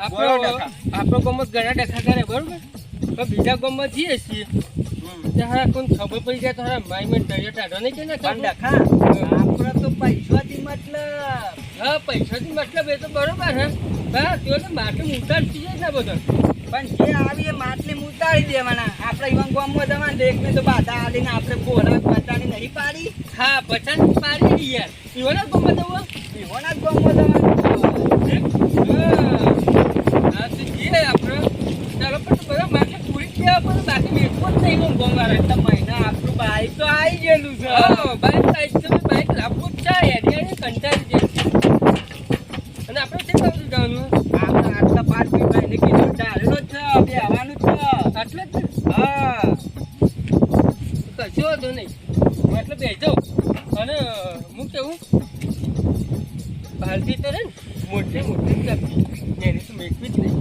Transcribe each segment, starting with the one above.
આપણો ગામમાં ઘણા ડખા કરે બરોબર, તો બીજા ગામમાં જઈએ છીએ ત્યાં કોઈ ખબર પડી જાય તો માઈ મેં દરિયો ટાઢો નહીં કે ને ડખા આપણે તો પૈસાથી મતલબ. હા, પૈસાથી મતલબ એ તો બરોબર હે. હા, તેઓ તો માટલી ઉતારતી જાય ને બધો, પણ જે આવી એ માટલી ઉતારી દેવાના. આપણે ઈવન ગામમાં જવાનું તો એકને તો બાધા આલીને આપણે બોલા પચાની નહીં પાડી. હા, પચાસ પાડી યાર. ઈવોના ગામમાં જવું, ઈવોના ગામમાં જવાનું. હા, તો જઈએ આપણે. ચાલો પણ બધા માટે પૂરી જ દેવા પડે, બાકી મેળવો જ નહીં હું ગોમવાળા. તો મહિના આપણું બાઈક તો આવી ગયેલું છે. હા, બાઈક તો બાઈક લાવવું જ છે યાર, કંટાળી જાય. અને આપણે તે બાજુ જવાનું, આપણે આટલા 5 ભાઈને કીધું ચાલેલો જ છે, બે આવવાનું જ છે. આટલે જ ને? હા, કશો વાંધો નહીં, એટલે બેસજો. અને હું કેવું, બાલટી તો રે ને મોટી મોટી એની તો મેકવી જ નહીં.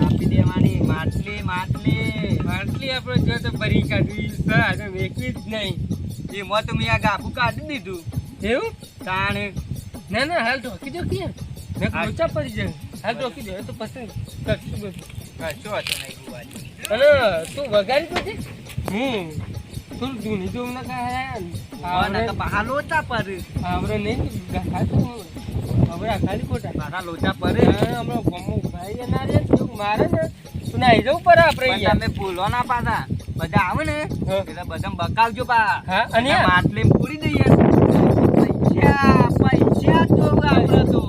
આપી દેવાની માટલી માટલી માટલી આપણે જો તો ભરી કાઢવી સર મેકવી જ નહીં. એમાં તો મેં આ ગાભું કાઢી દીધું. એવું? તાણે ના ના, હાલ ઢોકી દો કે મેં લોચા પડી જાય. હાલ ઢોકી દો, એ તો પસંદ કરશું બધું. કશો હતો નહીં ગુવાજી. અને તું વગાડી દો છે. થોડું જૂની જોવું ના કાંઈ બહાર લોચા પર આવડે નહીં ખાતું હવે ખાલી ખોટા બહાર લોચા પર હમણાં ગમો ભાઈ ના રે કેવું મારે ને તું નાઈ જવું પડે આપણે. તમે ભૂલો ના પાછા, બધા આવે ને એટલે બધા બકાવજો પા. હા, અને માટલી પૂરી દઈએ. પૈસા પૈસા તો આપણે તો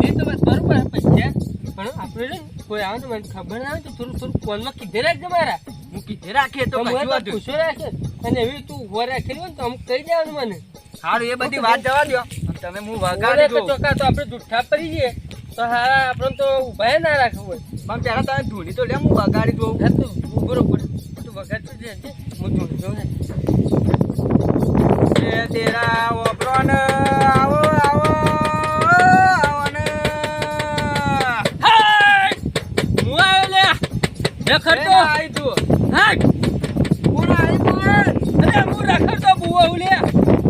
એ તો બસ બરોબર પૈસા, પણ આપણે ને કોઈ આવે તો મને ખબર ના આવે તો થોડું થોડું ફોનમાં કીધે રાખજે મારા. હું કીધે રાખીએ તો પૂછો રાખે, અને એવી તું ઉભો રાખેલી હોય ને તો અમુક કહી દેવાનું મને. સારું, એ બધી વાત જવા દો. તમે હું વગાડી દઉં ચોખ્ખા તો આપણે જુઠ્ઠા પડી જઈએ તો હારા આપણે તો ઉભા ના રાખવું હોય. પણ પેલા તમે ધૂની તો લે, હું વગાડી દઉં. હા, તો બરોબર તું વગાડતો જ રહેજે, હું ધૂણી દઉં ને. તેરા ઓપરો ને આવો આવો આવો ને. હું આવ્યો લે રખડતો આવી તું. હાટ કોણ આવી તું? અરે હું રખડતો બુવો લે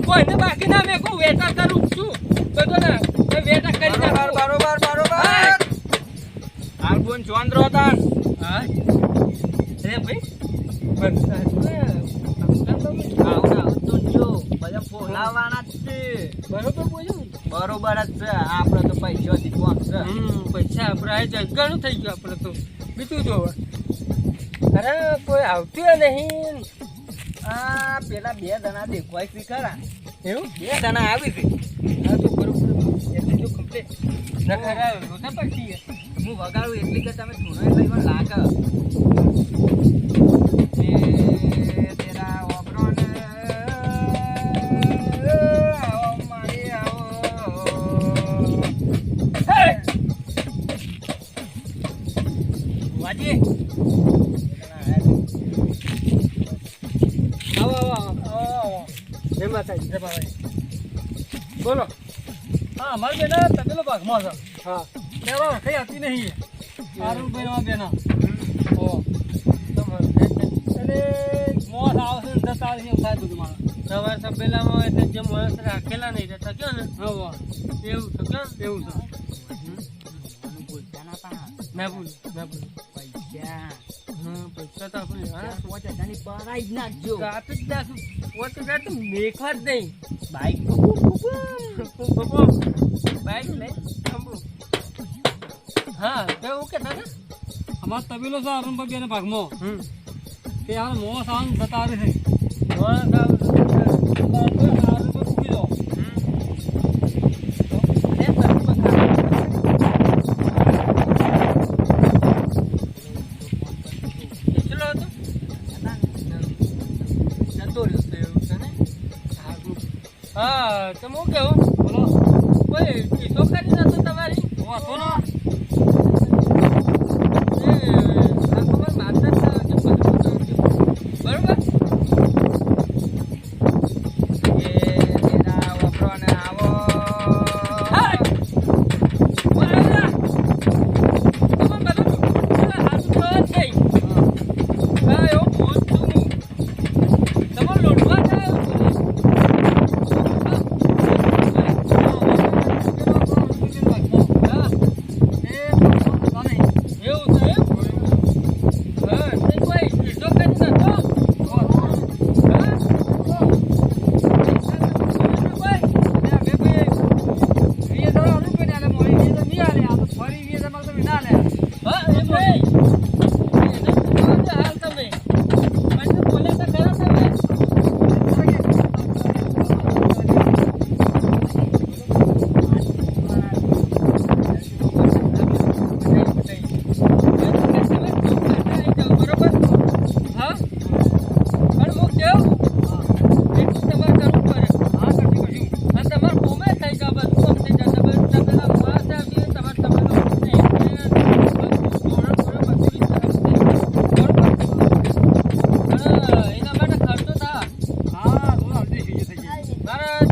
કોઈને બાકી ના મેં કોઈ વેટા કરું છું તો ને મેં વેટા કરી બરોબર બરોબર બરોબર. હાલ બોન ચોંદ્રો હતા. હા અરે ભાઈ બસ બોલાવાના જ છે. બરોબર બોલ્યું બરોબર જ છે. આપણે તો પૈસાથી કોણ છે. પૈસા આપણે આ જગવાનું થઈ ગયું. આપણે તો બીજું જોવા અરે કોઈ આવતું નહીં. આ પેલા 2 જણા દેખવાય છે ખરા. એવું 2 જણા આવી છે. હા તો બરોબર એટલી જો કમ્પ્લીટ ના ખરા રોતા પડતી હું વગાડું એટલી કે તમે થોડો એટલે મને લાગે. તેરા ઓબરો ને આવો મારી આવો. વાજી આવો આવો આવો જય માતાજી જય બાબા. બોલો. હા, મારી બેના તબેલો ભાગમાં છે. હા કેવા કઈ હતી નહીં. સારું બેના બેના ઓ એટલે મોસ આવશે ને જતા આવશે એવું થાય બધું મારે. સવાર તબેલામાં એટલે જે માણસ રાખેલા નહીં રહેતા થક્યો ને હા એવું થક્યો એવું છે. ના ભૂલ ના ભૂલ પૈસા પૈસા તો આપણે લેવાના 5,000 પરાઈ જ નાખજો. તો આપી જ નાખું. 5,000 તો મેખવા જ નહીં. બાઈક બાઈક લઈ સાંભળું. હા તો એવું કહેતા હતા અમારો તબેલો છે અરુણભાઈ બેના ભાગમાં. તે હાલ મોસ આવવાનું જતા આવે છે. માણસ આવે મૂકી દો. હા તો હું કેવું બોલો. કોઈ પીસો કરી નતો તમારી વાંધો ના. બરોબર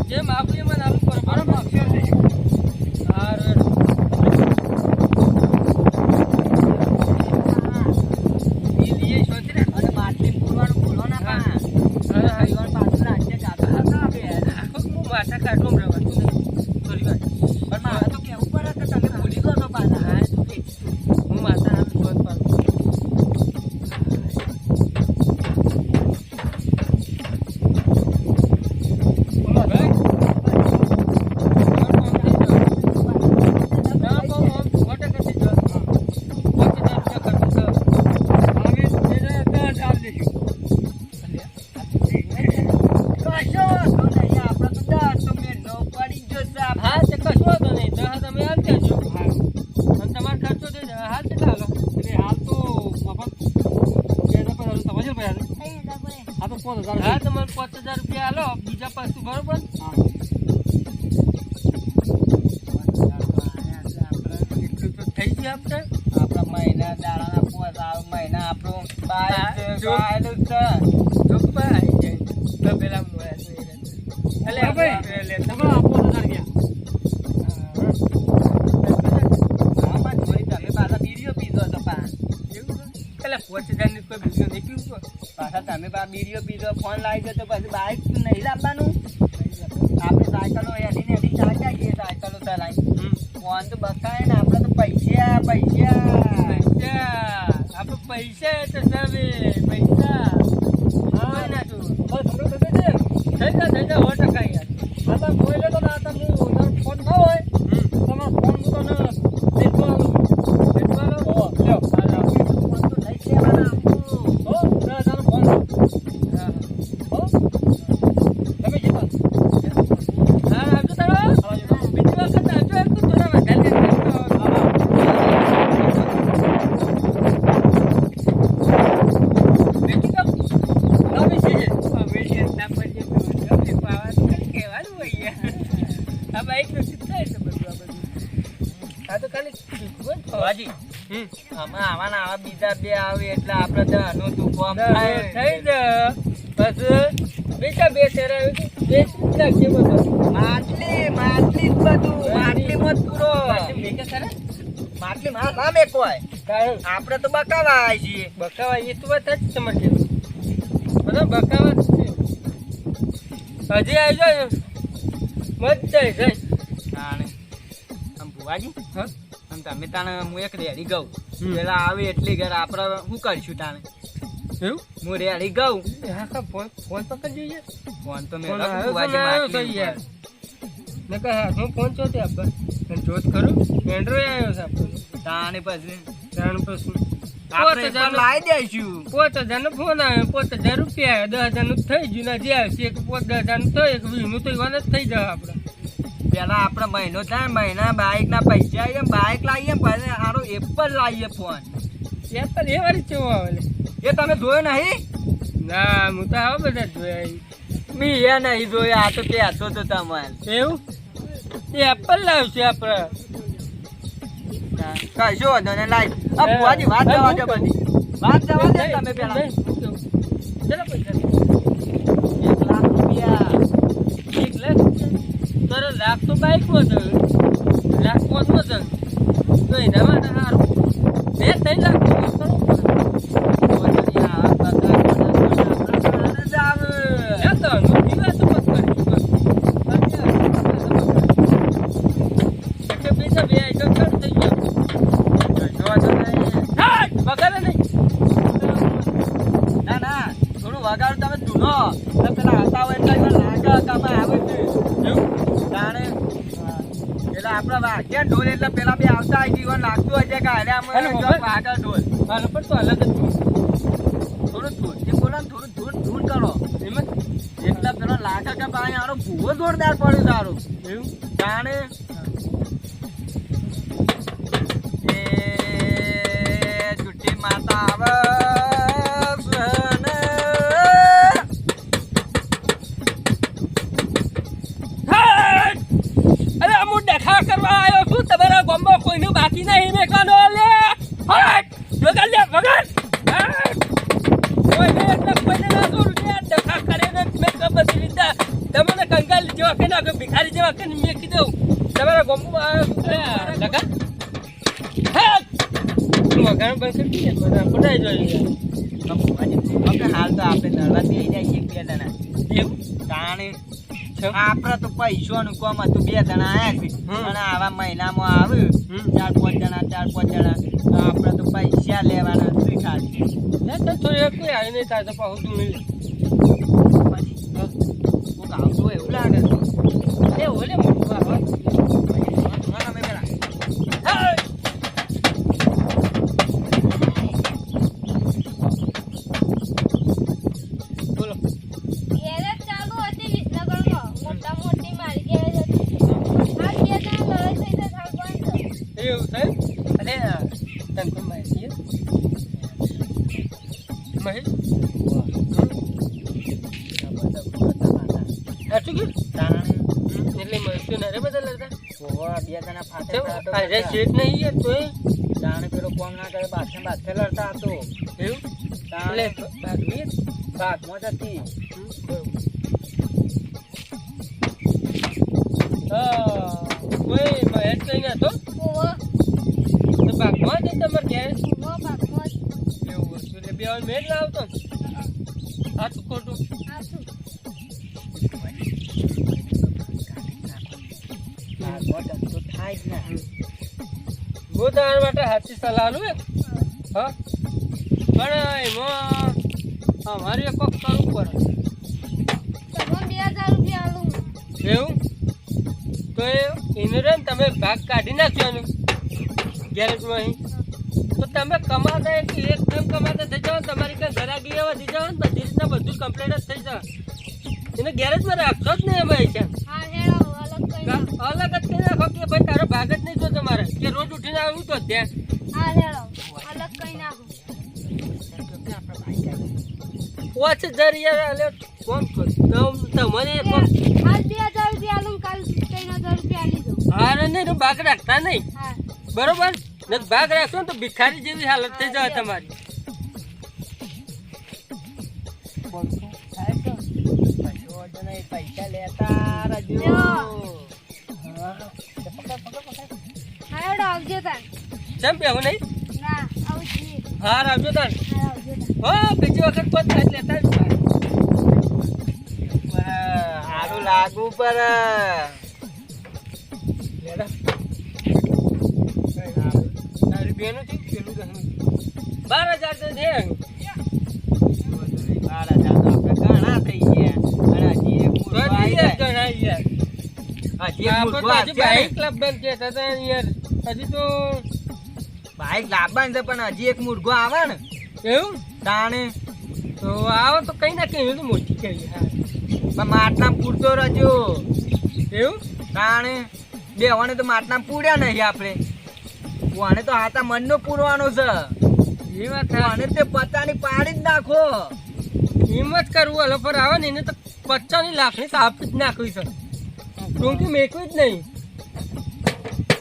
જેમ આપણે એમાં નાનું કરો બરાબર અને માટલી પૂરવાનું ભૂલો ના પા ઈવન પાછું રાખજે કાકા ના બે હું માથા કાઢું રહેવાનું થોડી વાર પણ મારે તો કેવું પડે કે તમે ભૂલી ગયો તો પાછા હું માથા હાલ શોધ પાડું હા તે કશો વાંધો નહીં તો હા તમે હાલ દેજો અને તમારો ખર્ચો દેજો હાલ કેટલા હાલો હાલ તો હા તમારે 5000 રૂપિયા હાલો બીજા પાછું બરોબર એટલું તો થઈ ગયું આપણે આપણા મહિના દાડાના પોસ આવે મહિના આપણું જો. બાયલું છે ચોખ્ખા આવી જાય તો પેલા મોયા જોઈ રહ્યા એટલે આપણે લેતા આમાં જોઈ તમે પાછા બીડીઓ પીધો હતો પા એવું એટલે 5000 ની કોઈ બીજો નીકળ્યું તો પાછા તમે પા બીડીઓ પીધો ફોન લાવી દો તો પછી બાઇક નહીં લાવવાનું આપણે સાયકલો એડી ચાલ્યા જઈએ સાયકલો ચલાવી ફોન તો બકાય ને આપણે તો પૈસા આપણે પૈસા તો સવે પૈસા હા ના તું થઈ જા 100% યાર ફોન ના હોય તમારો ફોન તો ને દેખવાનો બેઠવાનો લ્યો ફોન તો લઈ લેવાના ફોન હા તમે જીતા હા આવજો તારો બીજી વખત આવજો એક તો થોડા વધારે બેટી કમ નવી છે બેટી ના પડે તો પાવા કેવાનું હોય આ બાઈક નું સિદ્ધાય છે બધું આ તો ખાલી શીખવું જ બાજી આમાં આવા બીજા બે આવે એટલે આપણે તો અનોતું કામ થાય થાય થઈ જા પછી બીજા બે તેરા બે લાગશે બધું માટલી જ બધું માટલીમાં જ પૂરો મેકે કરે માટલી માં ના મેકવાય તારું આપણે તો બકાવા આવી છીએ બકાવા એ તો વાત જ સમજે બધો બકાવા જ છે હજી આવી જાય મજા આવી જાય તાણે આમ ભુવાજી હા આમ તમે તાણે હું એક રેડી ગઉં હમ. પેલા આવે એટલી ઘર આપણે શું કરીશું તાણે એવું હું રેડી ગઉં હા કા ફોન પકડી જોઈએ ફોન તો મેં ફોન લખું આવ્યો ભુવાજી તો માટલી યાર ઉપર. મેં કહે હાથમાં ફોન ચોથી આપવા અને જોત ખરું એન્ડ્રોઈડ આવ્યો છે આપણને તાણે પછી જાણ પછી આપણે એક વાર લાવી દઈશું 5000 નો ફોન આવ્યો 5000 રૂપિયા 10000 નું થઈ ગયું ના જે આવશે એક 10,000 નું થઈ એક 20 નું તો ઈવાન જ થઈ જાય આપણે પેલા આપણે મહિનો થાય મહિના બાઇક ના પૈસા આવીએ બાઇક લાવીએ પછી આરો એપલ લાવીએ ફોન એપલ એ વાળી કેવો આવે લે? એ તમે જોયો નહીં ના હું તો આવા બધા જોયા મેં એ નહીં જોયો આ તો કહેતો તો તમારે એવું એ એપલ લાવશે આપણે કશો વાંધો નહીં લાવી આ ભુવાજી વાત જવા દે બધી વાત જવા દે તમે પેલા ચલો પૈસા 1 લાખ રૂપિયા 1 લાખ તારો લાખ તો બાઈકમાં થયું લાખ ફોનમાં થયું તો એના માટે સારું 3 લાખ ના ના થોડું વગાડું તમે ધૂનો તો પેલા હતા હોય એટલે લાગે કામાં આવે છે તાણે એટલે આપણે વાગ્યા ઢોલ એટલે પેલા બે આવતા હોય જીવન લાગતું હોય છે કે હાલે આમ વાગે ઢોલ હાલો પણ તો અલગ જ થોડું ધૂનથી બોલો ને થોડું ધૂન કરો એમાં એટલે પેલો લાગે કે ભાઈ આનો ભૂવો જોરદાર પડ્યો તારું એવું તાણે એ જુઠ્ઠી માતા આવે અરે હું દેખા કરવા આવ્યો છું તમારા ગામમાં કોઈનું બાકી નહીં મેકવાનો લે હટ વગર લે વગર કોઈને એટલે કોઈને ના દોરું લે દેખા કરે ને મેં બધી લીધા તમને કંકા દલાલ જેવા કે ના ભિખારી જેવા કે મેં કીધું તમારા ગામમાં લગા હા વગાણ બંધ કરી દે બધા પડાઈ જોઈએ હાલ તો આપણે નળવા દઈ જાય છે 2 જણા એવું તાણે આપડે તો પૈસાનું કામ હતું 2 જણા આયા છે અને આવા મહિનામાં આવ્યું 4-5 જણા આપડે તો પૈસા લેવાના શું ખાલી તો થોડી કોઈ આવી નહીં થાય તો પાછું તું મિલે હું આવતું એવું લાગે એ ઓલે મોટું આવે બોલો ગેરેજ ચાલુ હતી વિસનગરમાં મોટા મોટી મારી ગેરેજ હતી આ બે જણા લડાઈ થઈ છે થાળ બંધ એવું થાય અને તને કોઈ માહિતી મહેશ સાચું કે એટલે મહેશ નરે બધા લડતા 2 જણા ફાટે અરે શેઠ નહીં યાર તોય તાણે પેલો કોમ ના કરે બાથે લડતા હતો એવું તાણે એટલે ભાગવી ભાગમાં જ હતી કોઈ મહેશ કઈ ના તો ઓવો ભાગમાં જ તમારે ઘેર ઓવો ભાગમાં એવું હતું એટલે બે વાર મેળ લાવતો સાચું ખોટું આ શું ભાગમાં ધંધો થાય જ ને હું તમારા માટે સાચી સલાહ લું હા પણ એમાં અમારે કોક કરવું પડે તમને 2000 રૂપિયા આલું એવું તો એને રે તમે ભાગ કાઢી નાખ્યો ને ગેરેજમાં અહીં તો તમે કમાતા એક ટાઈમ કમાતા થઈ જાઓ તમારી કંઈ ઘરાગી વધી જાઓ ને બધી રીતના બધું કમ્પ્લીટ જ થઈ જાય એને ગેરેજમાં રાખશો જ નહીં અમે છે હા હેડો અલગ કઈ અલગ જ કરી નાખો કે ભાઈ તારો ભાગ જ નહીં જો તમારે કે રોજ ઉઠીને આવ્યું તો ત્યાં હા હેડો અલગ કઈ નાખો 5000 યાર આલે કોણ કર તમને કોણ હાલ 2000 રૂપિયા આલું કાલ 3000 રૂપિયા આલી દો હારે નહીં ભાગ રાખતા નહીં હા બરોબર ને ભાગ રાખશો ને તો ભિખારી જેવી હાલત થઈ જાય તમારી પૈસા લેતા રજો હા હેડો આવજો તાર કેમ બેહું નહીં ના આવજો હાર આવજો તાર હા આવજો તાર હો બીજી વખત કોઈ થાય લેતા જ સારું લાગુ પર તારી બેનું છે પેલું 12,000 તો છે 12,000 તો આપણે ઘણા થઈ ગયા અને હજી એક મૂર્ખો આવી જાય. ગણાય યાર હજી એક મૂર્ખો આપણે તો હજી આવશે ને. બાઈક ક્લબ બંધ છે દાદા યાર હજી તો બાઈક લાવવાનું છે પણ હજી એક મૂર્ખો આવે ને એવું તાણે તો આવો તો કઈ ના કઈ તો મોટી કરી હા પણ માટલા પૂરતો રજો એવું તાણે બેવાને તો માટલા પૂર્યા નહીં આપણે કોને તો હાથા મનનો પૂરવાનો છે એ વાત કોને તે પચાની પાડી જ નાખો હિંમત કરવું હલો પર આવે ને એને તો 50 લાખની સાપ જ નાખવી છે ટૂંકી મેકવી જ નહીં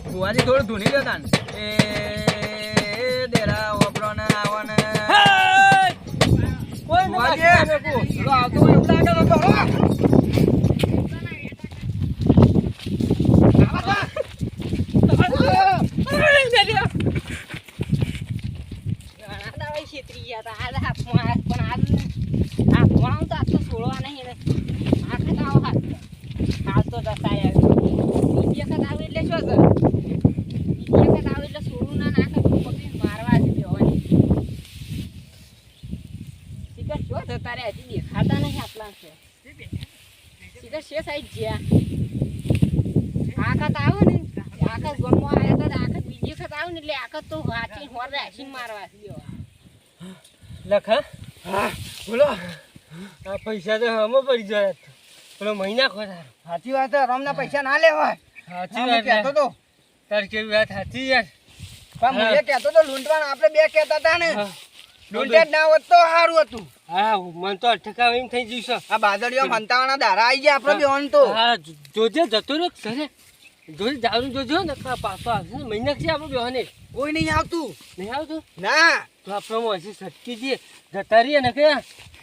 ભુવાજી થોડું ધૂની ગયો તાન એ દેરા ઓપરો ને આવો ને કોઈ ભુવાજી પેલો આવતો હોય એવું લાગે તો દેખાતા નહીં આટલા સીધા છે સાઈડ જ્યાં આખત આવે ને આખત ગમવા આવ્યા તો આખત બીજી વખત આવે ને એટલે આખત તો વાંચી હોર રાખીને મારવા લખા હા બોલો આ પૈસા તો હમો પડી જાય પેલો મહિના ખોરા સાચી વાત છે રમના પૈસા ના લેવાય સાચી હું વાત કહેતો તો તાર કેવી વાત સાચી યાર પણ હું કહેતો તો લૂંટવાના આપણે બે કહેતા હતા ને હા. લૂંટ્યા જ ના હોત તો સારું હતું હા મન તો અટકા વઈને થઈ જઈશ આ બાદળીઓ મંતાવાના દારા આવી ગયા આપણે બેવાનું તો હા જોજે જતો રહ્યો સરે જોજે જાવરું જોજો ને પાછો આવશે ને મહિના છે આપણે બેવાને કોઈ નહીં આવતું નહીં આવતું ના તો આપણે હજી સટકી જઈએ જતા રહીએ ને કે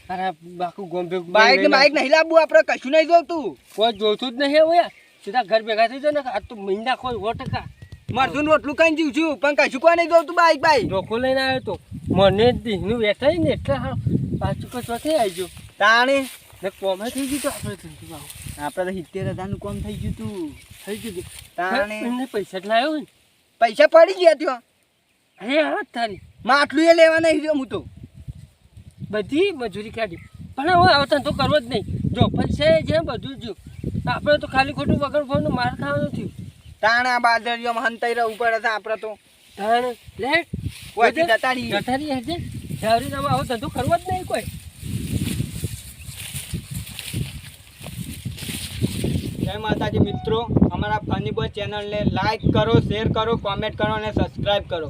અરે બાકુ ગોમ્બે બાઈક ને બાઈક નહીં લાવવું આપણે કશું નહીં જોતું કોઈ જોતું જ નહીં હવે સીધા ઘર ભેગા થઈ જાય ને આ તો મહિના કોઈ 100%. મરતું રોટલું કઈ જીવ છું પણ કશું કોઈ નહીં જોતું બાઈક બાઈક ધોકો લઈને આવ્યો તો મને દીનું વેઠાય ને એટલે હા પાછું કશો થઈ આવી ગયો તાણે ને કોમે થઈ ગયું તો આપણે ધંધો બાબુ આપણે તો 70,000 નું કામ થઈ ગયું તું થઈ ગયું તાણે એમને પૈસા જ લાવ્યો ને પૈસા પડી ગયા ત્યાં અરે હા તારી માં આટલું એ લેવા નહીં રહ્યો હું તો બધી મજૂરી કાઢી પણ હવે આવો ધંધો કરવો જ નહીં જો પૈસા છે બધું જ જો આપણે તો ખાલી ખોટું વગર ફોનનું માર ખાવાનું થયું તાણે આ બાદરીઓમાં હંતાઈ રહેવું પડે છે આપણે તો તાણે લેટ ઓયથી જતા રહીએ. જતારી હશે જાવરી તમે આવો ધંધો કરવો જ નહીં કોઈ જય માતાજી મિત્રો અમારા ફની બોય ચેનલને લાઈક કરો શેર કરો કોમેન્ટ કરો અને સબસ્ક્રાઈબ કરો